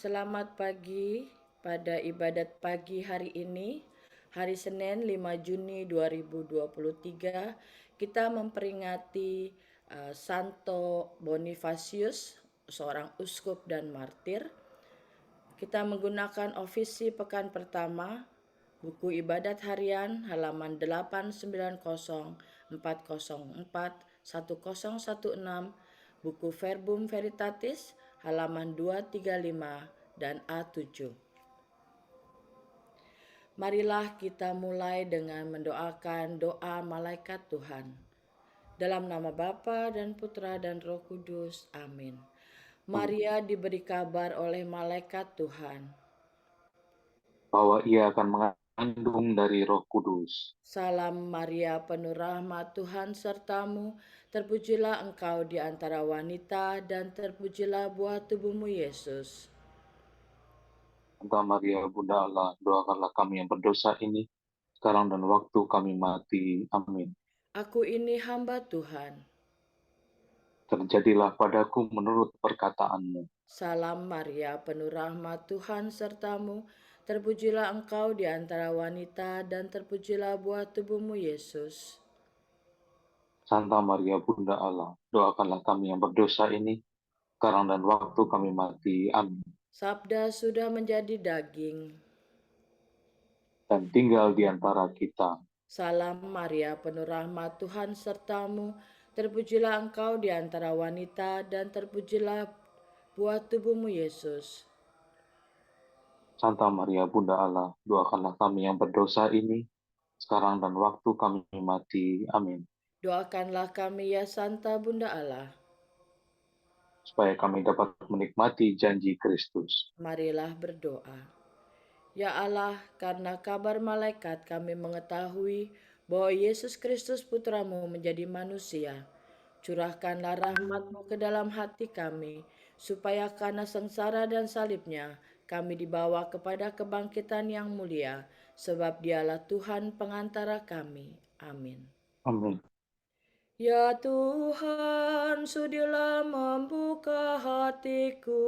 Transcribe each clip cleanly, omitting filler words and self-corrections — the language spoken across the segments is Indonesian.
Selamat pagi pada ibadat pagi hari ini, hari Senin 5 Juni 2023, kita memperingati Santo Bonifacius, seorang uskup dan martir. Kita menggunakan ofisi pekan pertama, buku ibadat harian halaman 890, 404, 1016, buku Verbum Veritatis halaman 235 dan A7. Marilah kita mulai dengan mendoakan doa malaikat Tuhan. Dalam nama Bapa dan Putra dan Roh Kudus. Amin. Maria diberi kabar oleh malaikat Tuhan bahwa ia akan mengandung dari Roh Kudus. Salam Maria, penuh rahmat, Tuhan sertamu, terpujilah engkau di antara wanita dan terpujilah buah tubuhmu Yesus. Santa Maria, Bunda Allah, doakanlah kami yang berdosa ini, sekarang dan waktu kami mati. Amin. Aku ini hamba Tuhan. Terjadilah padaku menurut perkataanmu. Salam Maria, penuh rahmat, Tuhan sertamu, terpujilah engkau di antara wanita dan terpujilah buah tubuhmu Yesus. Santa Maria, Bunda Allah, doakanlah kami yang berdosa ini, sekarang dan waktu kami mati. Amin. Sabda sudah menjadi daging. Dan tinggal di antara kita. Salam Maria, penuh rahmat, Tuhan sertamu, terpujilah engkau di antara wanita dan terpujilah buah tubuhmu Yesus. Santa Maria, Bunda Allah, doakanlah kami yang berdosa ini, sekarang dan waktu kami mati. Amin. Doakanlah kami ya Santa Bunda Allah. Supaya kami dapat menikmati janji Kristus. Marilah berdoa. Ya Allah, karena kabar malaikat kami mengetahui bahwa Yesus Kristus Putramu menjadi manusia. Curahkanlah rahmat-Mu ke dalam hati kami, supaya karena sengsara dan salibnya, kami dibawa kepada kebangkitan yang mulia, sebab Dialah Tuhan pengantara kami. Amin. Amin. Ya Tuhan, sudilah membuka hatiku,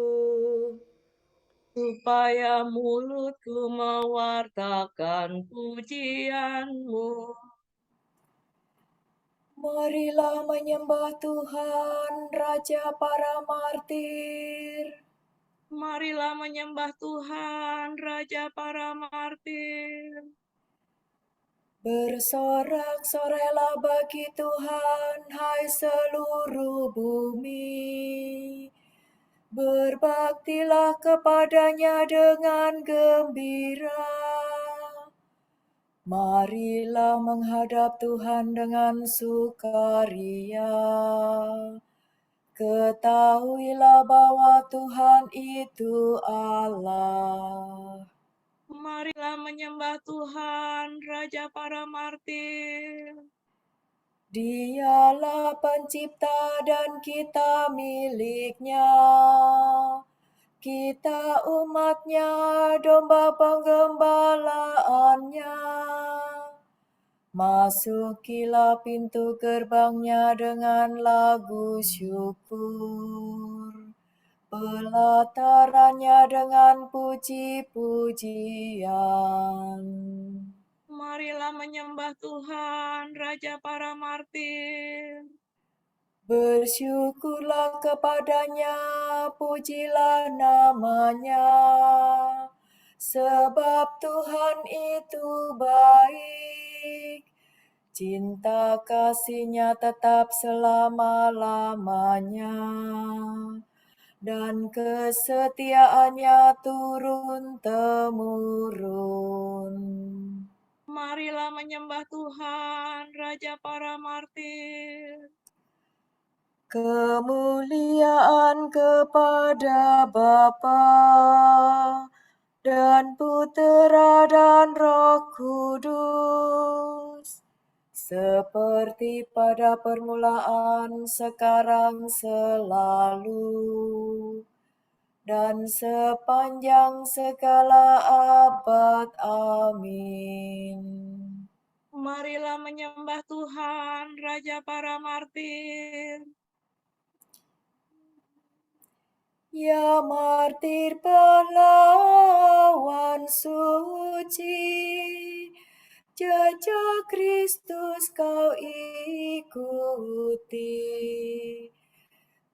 supaya mulutku mewartakan pujian-Mu. Marilah menyembah Tuhan, Raja para martir. Marilah menyembah Tuhan, Raja para martir. Bersorak-sorailah bagi Tuhan, hai seluruh bumi. Berbaktilah kepadanya dengan gembira. Marilah menghadap Tuhan dengan sukaria. Ketahuilah bahwa Tuhan itu Allah. Marilah menyembah Tuhan, Raja para martir. Dialah pencipta dan kita miliknya. Kita umatnya, domba penggembalaannya. Masukilah pintu gerbangnya dengan lagu syukur. Pelatarannya dengan puji-pujian. Marilah menyembah Tuhan, Raja para martir. Bersyukurlah kepadanya, pujilah namanya. Sebab Tuhan itu baik. Cinta kasih-Nya tetap selama-lamanya. Dan kesetiaannya turun-temurun. Marilah menyembah Tuhan, Raja para martir. Kemuliaan kepada Bapa dan Putera dan Roh Kudus, seperti pada permulaan, sekarang, selalu, dan sepanjang segala abad. Amin. Marilah menyembah Tuhan, Raja para martir. Ya martir pahlawan suci, jejak Kristus kau ikuti.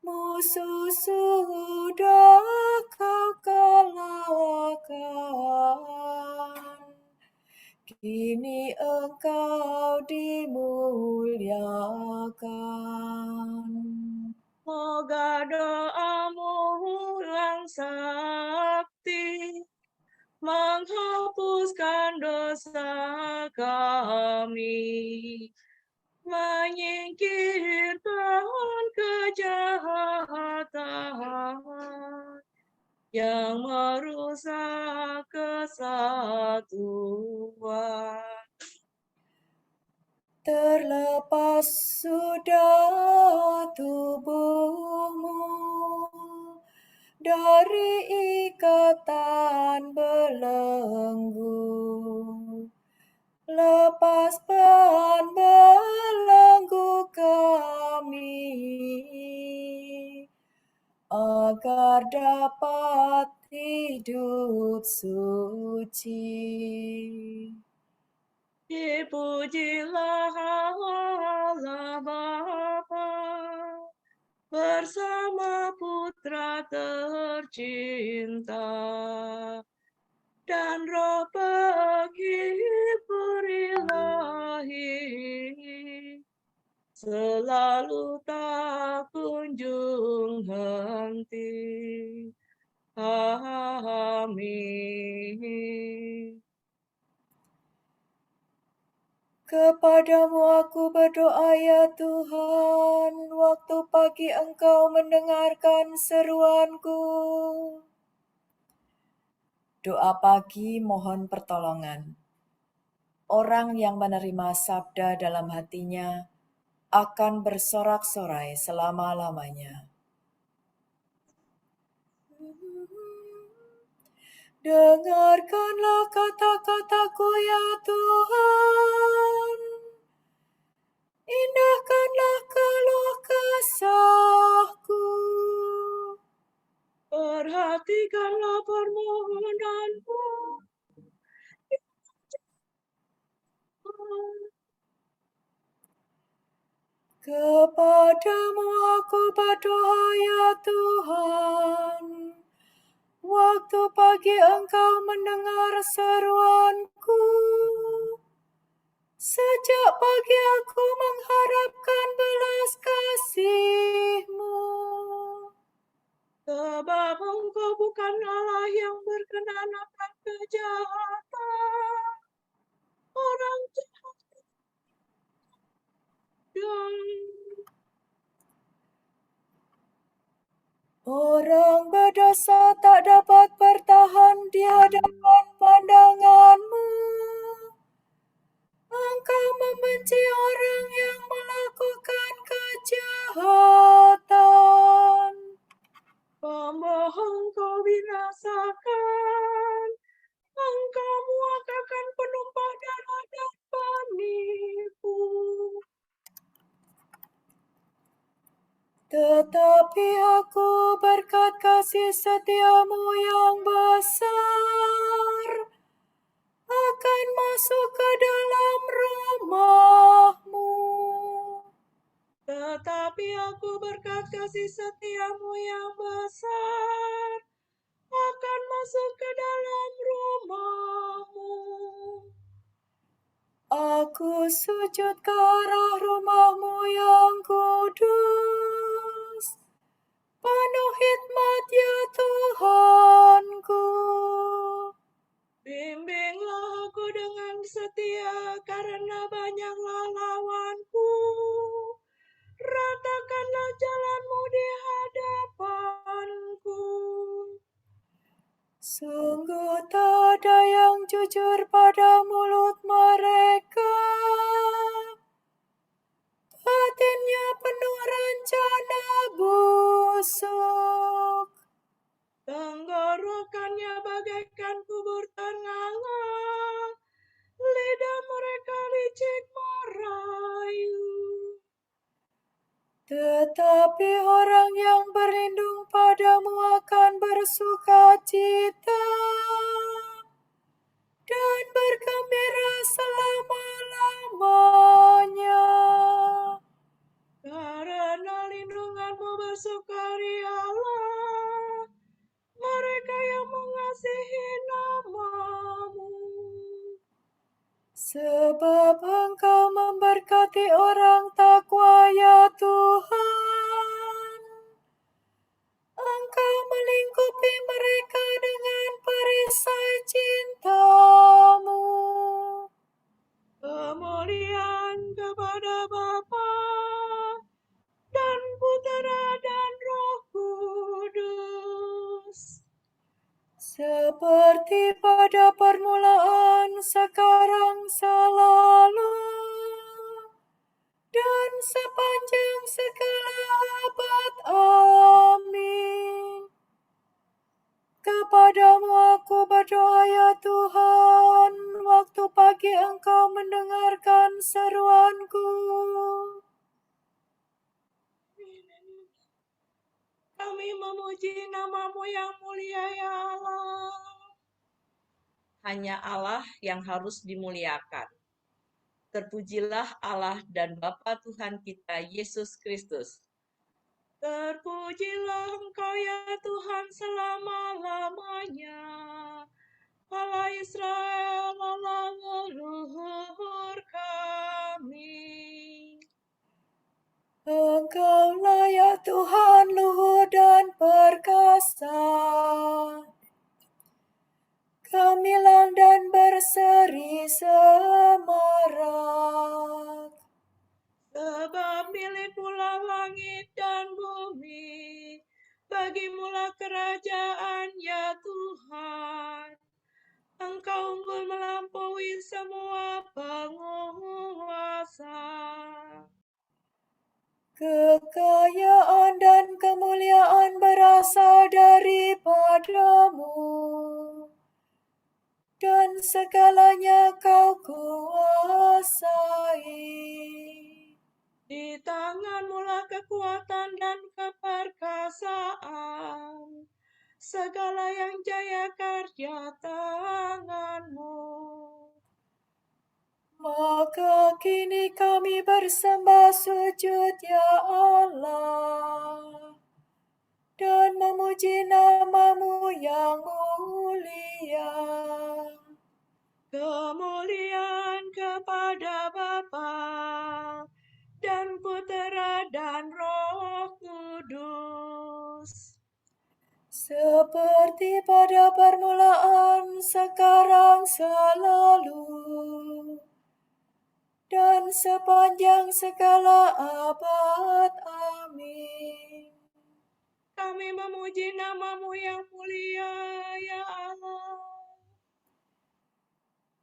Musuh sudah kau kalahkan, kini engkau dimuliakan. Moga doamu ulang sakti, menghapuskan dosa kami, menyingkirkan kejahatan yang merusak kesatuan. Terlepas sudah tubuhmu dari ikatan belenggu, lepaskan belenggu kami agar dapat hidup suci. Dipujilah Allah Bapa bersama Putra tercinta dan Roh penghibur ilahi, selalu tak kunjung henti. Amin. Kepadamu aku berdoa ya Tuhan, waktu pagi Engkau mendengarkan seruanku. Doa pagi mohon pertolongan. Orang yang menerima sabda dalam hatinya akan bersorak-sorai selama-lamanya. Dengarkanlah kata-kataku ya Tuhan. Indahkanlah keluh kesahku. Perhatikanlah permohonanku. Kepadamu aku berdoa ya Tuhan. Waktu pagi Engkau mendengar seruanku. Sejak pagi aku mengharapkan belas kasih-Mu. Sebab Engkau bukan Allah yang berkenan akan kejahatan. Orang jahat dan Orang berdosa tak dapat bertahan di hadapan pandangan-Mu. Engkau membenci orang yang melakukan kejahatan. pembohong Kau binasakan. Engkau muakakan penumpah darah dan penipu. Tetapi aku berkat kasih setia-Mu yang besar akan masuk ke dalam rumah-Mu. Tetapi aku berkat kasih setia-Mu yang besar akan masuk ke dalam rumah-Mu. Aku sujud ke arah rumah-Mu yang kudus. Penuh hikmat ya Tuhanku. Bimbinglah aku dengan setia karena banyaklah lawanku. Ratakanlah jalan-Mu di hadapanku. Sungguh tak ada yang jujur pada mulut mereka. Batinnya penuh rencana busuk. Tenggorokannya bagaikan kubur ternganga. Lidah mereka licik merayu. Tetapi orang yang berlindung padamu akan seperti pada permulaan, sekarang, selalu, dan sepanjang segala abad. Amin. Kepadamu aku berdoa ya Tuhan, waktu pagi Engkau mendengarkan seruanku. Kami memuji nama-Mu yang mulia ya Allah. Hanya Allah yang harus dimuliakan. Terpujilah Allah dan Bapa Tuhan kita, Yesus Kristus. Terpujilah Engkau ya Tuhan selama-lamanya. Allah Israel, Allah leluhur kami. Engkaulah ya Tuhan luhur dan perkasa, gemilang dan berseri semarak. Sebab milik pula langit dan bumi, bagimulah kerajaan ya Tuhan. Engkau unggul melampaui semua penguasa. Kekayaan dan kemuliaan berasal daripadamu, dan segalanya Kau kuasai. Di tangan-Mulah kekuatan dan keperkasaan, segala yang jaya karya tangan-Mu. Maka kini kami bersembah sujud ya Allah, dan memuji nama-Mu yang mulia. Kemuliaan kepada Bapa dan Putera dan Roh Kudus. Seperti pada permulaan, sekarang, selalu, dan sepanjang segala abad. Amin. Kami memuji nama-Mu yang mulia, ya Allah.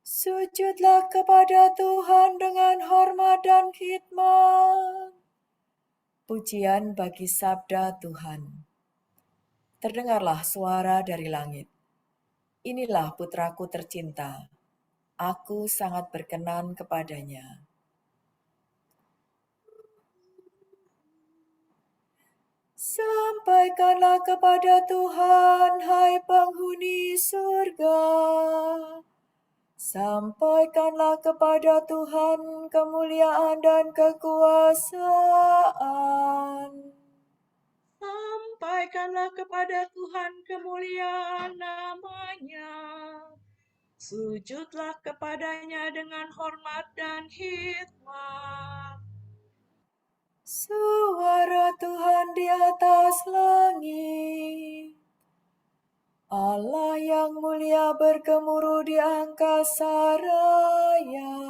Sujudlah kepada Tuhan dengan hormat dan khidmat. Pujian bagi sabda Tuhan. Terdengarlah suara dari langit. Inilah putraku tercinta. Aku sangat berkenan kepadanya. Sampaikanlah kepada Tuhan, hai penghuni surga. Sampaikanlah kepada Tuhan kemuliaan dan kekuasaan. Sampaikanlah kepada Tuhan kemuliaan nama-Nya. Sujudlah kepadanya dengan hormat dan hikmat. Suara Tuhan di atas langit. Allah yang mulia bergemuruh di angkasa raya.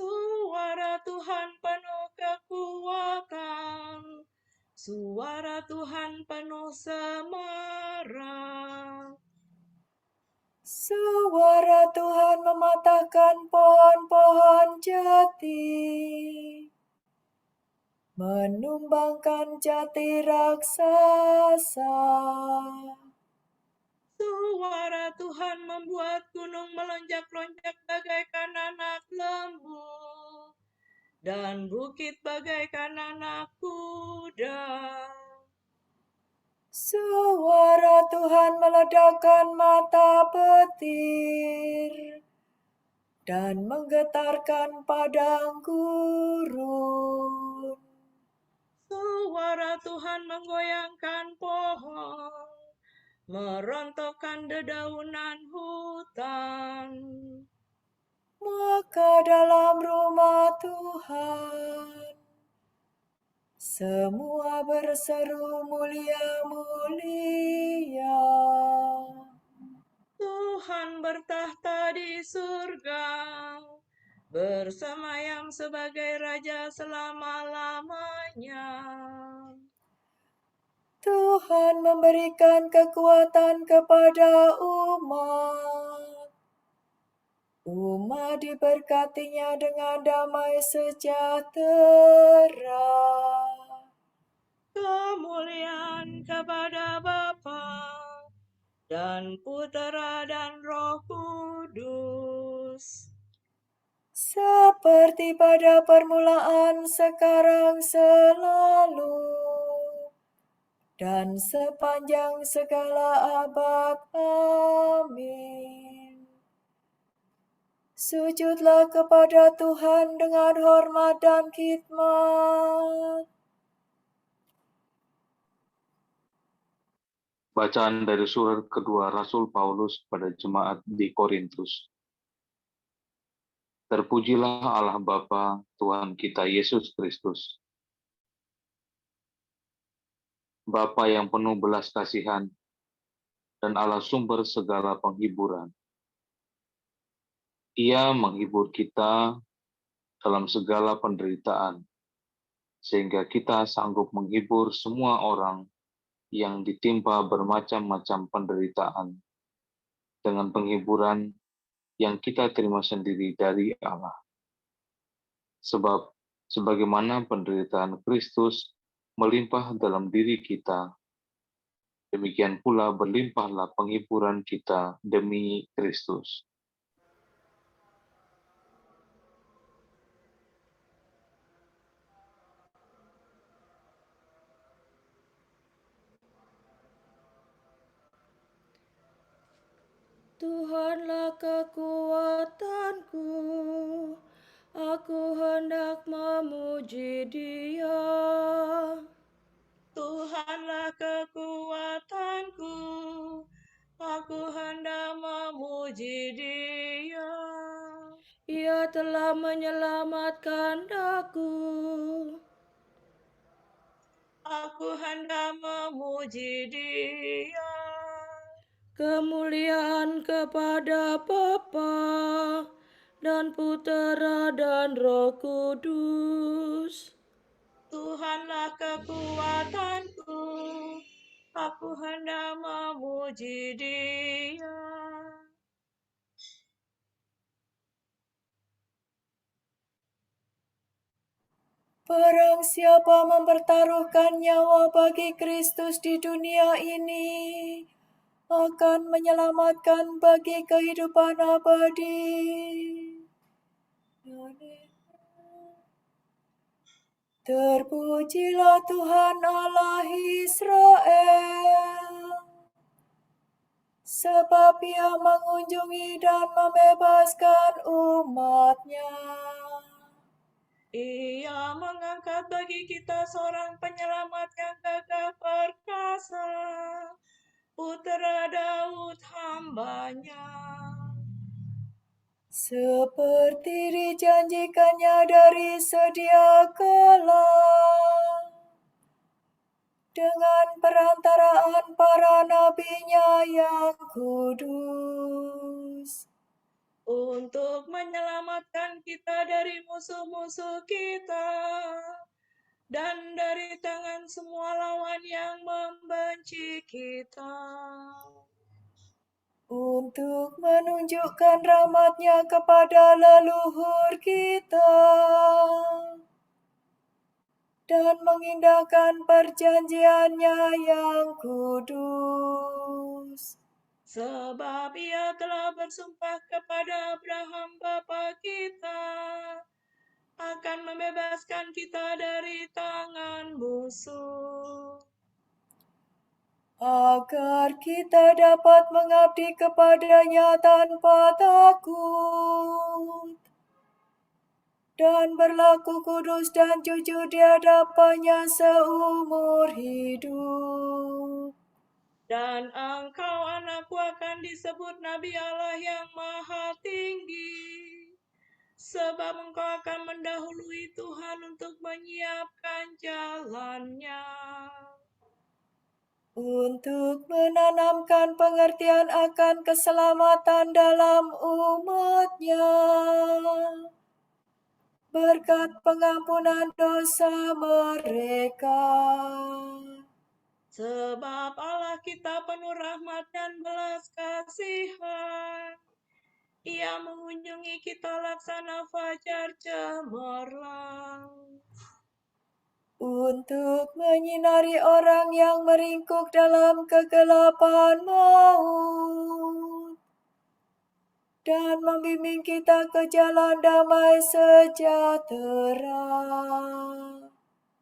Suara Tuhan penuh kekuatan. Suara Tuhan penuh semarah. Suara Tuhan mematahkan pohon-pohon jati, menumbangkan jati raksasa. Suara Tuhan membuat gunung melonjak-lonjak bagaikan anak lembu, dan bukit bagaikan anak kuda. Suara Tuhan meledakkan mata petir dan menggetarkan padang gurun. Suara Tuhan menggoyangkan pohon, merontokkan dedaunan hutan. Maka dalam rumah Tuhan, semua berseru mulia-mulia. Tuhan bertahta di surga, bersemayam sebagai Raja selama-lamanya. Tuhan Tuhan memberikan kekuatan kepada umat. Umat diberkatinya dengan damai sejahtera. Kemuliaan kepada Bapa dan Putera dan Roh Kudus. Seperti pada permulaan, sekarang, selalu, dan sepanjang segala abad. Amin. Sujudlah kepada Tuhan dengan hormat dan khidmat. Bacaan dari surat kedua Rasul Paulus pada jemaat di Korintus. Terpujilah Allah Bapa Tuhan kita Yesus Kristus, Bapa yang penuh belas kasihan dan Allah sumber segala penghiburan. Ia menghibur kita dalam segala penderitaan, sehingga kita sanggup menghibur semua orang yang ditimpa bermacam-macam penderitaan dengan penghiburan yang kita terima sendiri dari Allah. Sebab sebagaimana penderitaan Kristus melimpah dalam diri kita, demikian pula berlimpahlah penghiburan kita demi Kristus. Tuhanlah kekuatanku, aku hendak memuji Dia. Tuhanlah kekuatanku, aku hendak memuji Dia. Ia telah menyelamatkan daku. Aku hendak memuji Dia. Kemuliaan kepada Bapa dan Putera dan Roh Kudus. Tuhanlah kekuatanku, aku hendak memuji Dia. Barang siapa mempertaruhkan nyawa bagi Kristus di dunia ini, akan menyelamatkan bagi kehidupan abadi. Terpujilah Tuhan Allah Israel, sebab Ia mengunjungi dan membebaskan umat-Nya. Ia mengangkat bagi kita seorang penyelamat yang gagah perkasa, Putra Daud hamba-Nya. Seperti dijanjikannya dari sedia kala, dengan perantaraan para nabi-Nya yang kudus, Untuk menyelamatkan kita dari musuh-musuh kita dan dari tangan semua lawan yang membenci kita. untuk menunjukkan rahmat-Nya kepada leluhur kita dan mengindahkan perjanjian-Nya yang kudus. Sebab Ia telah bersumpah kepada Abraham bapa kita akan membebaskan kita dari tangan musuh, agar kita dapat mengabdi kepada-Nya tanpa takut dan berlaku kudus dan jujur di hadapan-Nya seumur hidup. dan engkau anakku akan disebut Nabi Allah yang Maha Tinggi, sebab engkau akan mendahului Tuhan untuk menyiapkan jalan-Nya, Untuk menanamkan pengertian akan keselamatan dalam umat-Nya, berkat pengampunan dosa mereka. sebab kita penuh rahmat dan belas kasihan. Ia mengunjungi kita laksana fajar cemerlang. Untuk menyinari orang yang meringkuk dalam kegelapan maut, dan membimbing kita ke jalan damai sejahtera.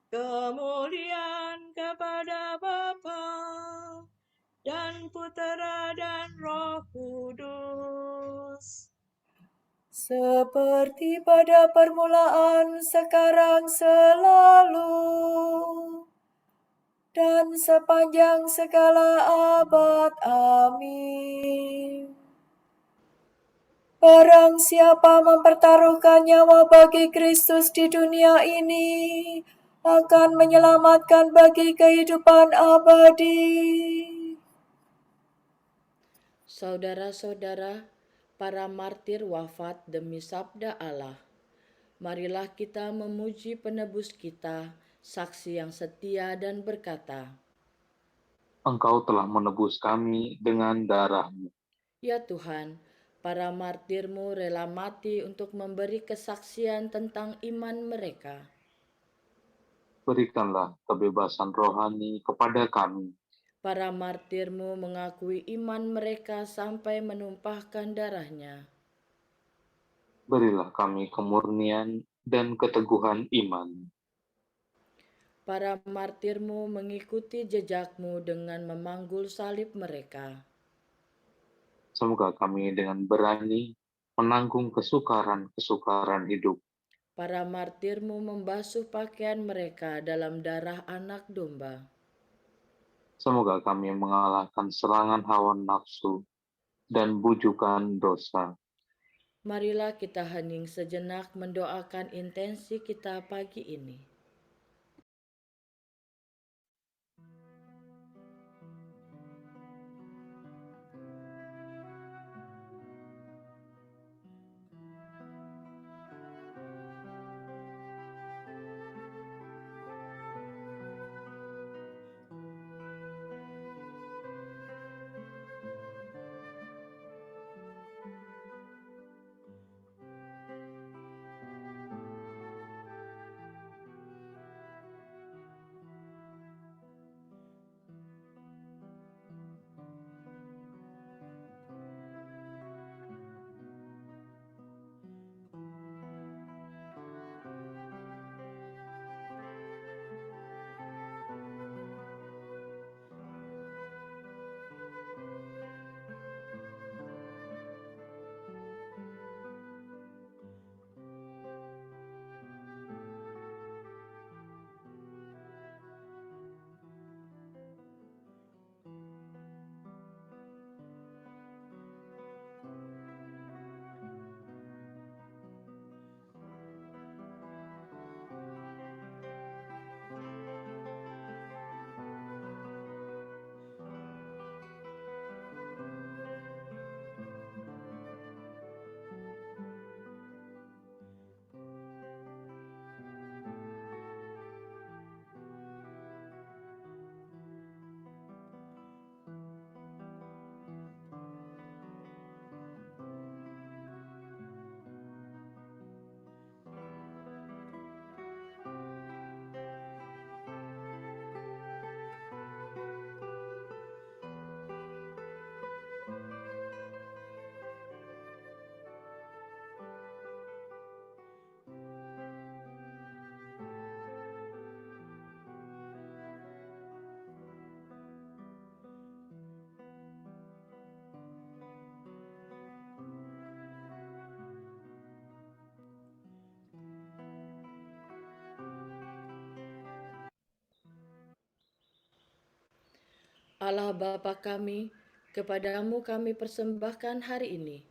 Kemuliaan kepada Bapa dan Putera dan Roh Kudus. Seperti pada permulaan, sekarang, selalu, dan sepanjang segala abad. Amin. Barang siapa mempertaruhkan nyawa bagi Kristus di dunia ini, akan menyelamatkan bagi kehidupan abadi. Saudara-saudara, para martir wafat demi sabda Allah. Marilah kita memuji penebus kita, saksi yang setia dan berkata, Engkau telah menebus kami dengan darah-Mu. Ya Tuhan, para martirmu rela mati untuk memberi kesaksian tentang iman mereka. Berikanlah kebebasan rohani kepada kami. Para martirmu mengakui iman mereka sampai menumpahkan darahnya. Berilah kami kemurnian dan keteguhan iman. Para martirmu mengikuti jejakmu dengan memanggul salib mereka. Semoga kami dengan berani menanggung kesukaran-kesukaran hidup. Para martirmu membasuh pakaian mereka dalam darah anak domba. Semoga kami mengalahkan serangan hawa nafsu dan bujukan dosa. Marilah kita hening sejenak mendoakan intensi kita pagi ini. Allah Bapa kami, kepadamu kami persembahkan hari ini.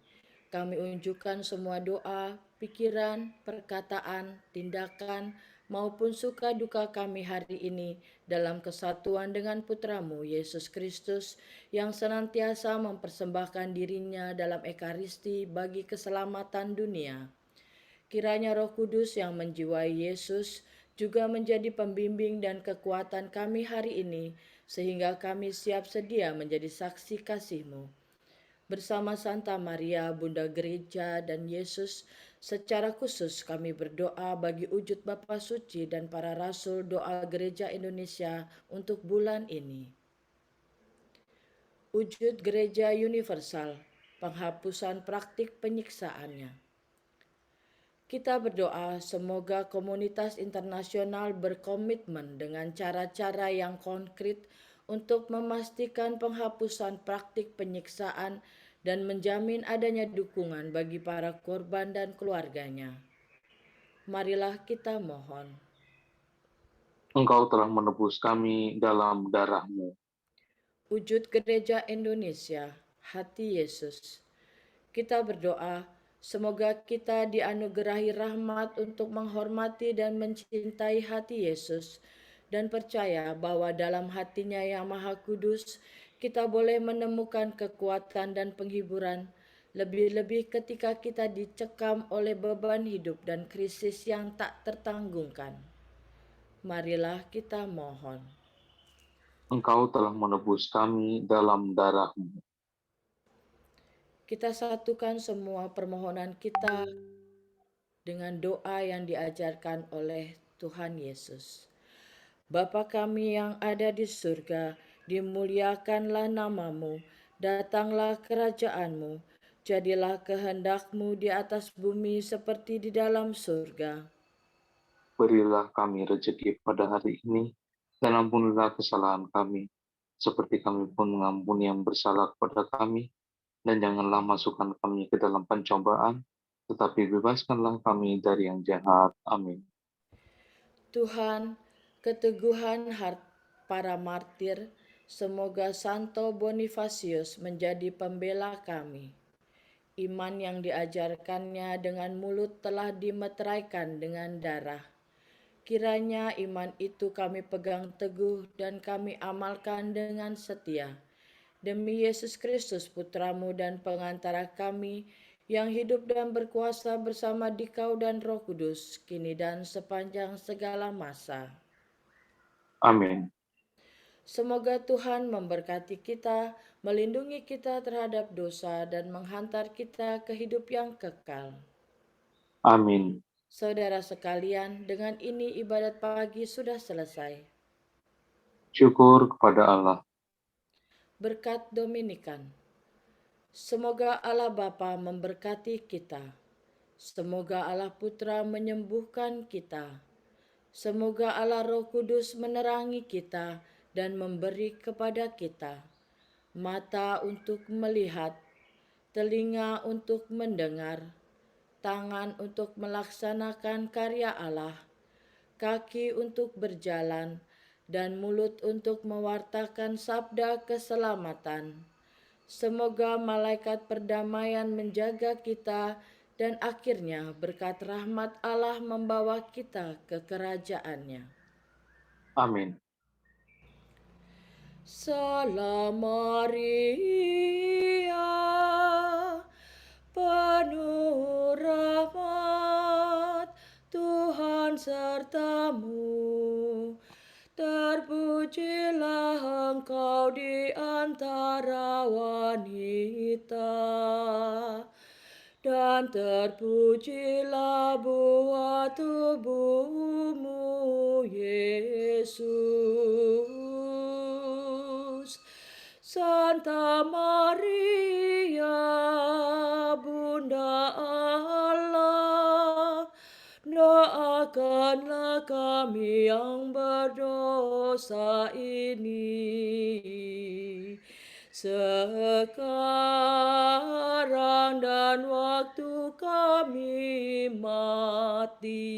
Kami unjukkan semua doa, pikiran, perkataan, tindakan, maupun suka duka kami hari ini dalam kesatuan dengan Putramu Yesus Kristus yang senantiasa mempersembahkan dirinya dalam Ekaristi bagi keselamatan dunia. Kiranya Roh Kudus yang menjiwai Yesus juga menjadi pembimbing dan kekuatan kami hari ini, sehingga kami siap sedia menjadi saksi kasih-Mu. Bersama Santa Maria, Bunda Gereja, dan Yesus, secara khusus kami berdoa bagi wujud Bapa Suci dan para Rasul Doa Gereja Indonesia untuk bulan ini. Wujud Gereja Universal, penghapusan praktik penyiksaannya. Kita berdoa semoga komunitas internasional berkomitmen dengan cara-cara yang konkret untuk memastikan penghapusan praktik penyiksaan dan menjamin adanya dukungan bagi para korban dan keluarganya. Marilah kita mohon. Engkau telah menebus kami dalam darah-Mu. Wujud Gereja Indonesia, hati Yesus. Kita berdoa, semoga kita dianugerahi rahmat untuk menghormati dan mencintai hati Yesus, dan percaya bahwa dalam hatinya yang maha kudus, kita boleh menemukan kekuatan dan penghiburan, lebih-lebih ketika kita dicekam oleh beban hidup dan krisis yang tak tertanggungkan. Marilah kita mohon. Engkau telah menebus kami dalam darah-Mu. Kita satukan semua permohonan kita dengan doa yang diajarkan oleh Tuhan Yesus. Bapa kami yang ada di surga, dimuliakanlah nama-Mu, datanglah kerajaan-Mu, jadilah kehendak-Mu di atas bumi seperti di dalam surga. Berilah kami rezeki pada hari ini, dan ampunilah kesalahan kami, seperti kami pun mengampuni yang bersalah kepada kami, dan janganlah masukkan kami ke dalam pencobaan, tetapi bebaskanlah kami dari yang jahat. Amin. Tuhan, keteguhan para martir, semoga Santo Bonifacius menjadi pembela kami. Iman yang diajarkannya dengan mulut telah dimeteraikan dengan darah. Kiranya iman itu kami pegang teguh dan kami amalkan dengan setia. Demi Yesus Kristus, Putra-Mu dan pengantara kami, yang hidup dan berkuasa bersama Dikau dan Roh Kudus, kini dan sepanjang segala masa. Amin. Semoga Tuhan memberkati kita, melindungi kita terhadap dosa, dan menghantar kita ke hidup yang kekal. Amin. Saudara sekalian, dengan ini ibadat pagi sudah selesai. Syukur kepada Allah. Berkat Dominikan. Semoga Allah Bapa memberkati kita. Semoga Allah Putra menyembuhkan kita. Semoga Allah Roh Kudus menerangi kita dan memberi kepada kita mata untuk melihat, telinga untuk mendengar, tangan untuk melaksanakan karya Allah, kaki untuk berjalan, dan mulut untuk mewartakan sabda keselamatan. Semoga malaikat perdamaian menjaga kita dan akhirnya berkat rahmat Allah membawa kita ke kerajaannya. Amin. Salam Maria, penuh rahmat, Tuhan sertamu. Terpujilah engkau di antara wanita, dan terpujilah buah tubuhmu, Yesus. Santa Maria, Bunda Allah, doakanlah kami yang berdosa ini, sekarang dan waktu kami mati.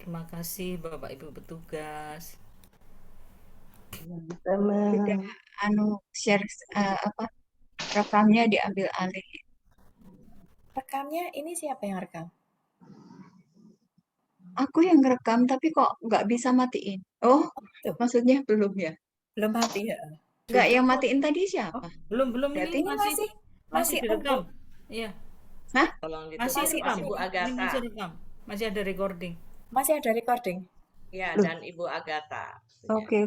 Terima kasih Bapak Ibu petugas. Sudah share rekamnya diambil alih. Rekamnya ini siapa yang rekam? Aku yang rekam tapi kok nggak bisa matiin. Oh, Tuh. maksudnya belum ya? Belum mati ya. Enggak, yang matiin tadi siapa? Belum Berarti ini Ini masih masih direkam. ada. Iya, Hah? Tolong masih ditutup. rekam. Ibu Ini Agatha. masih rekam. Masih ada recording. Masih ada recording. Ya, Loh. dan Ibu Agatha. Oke.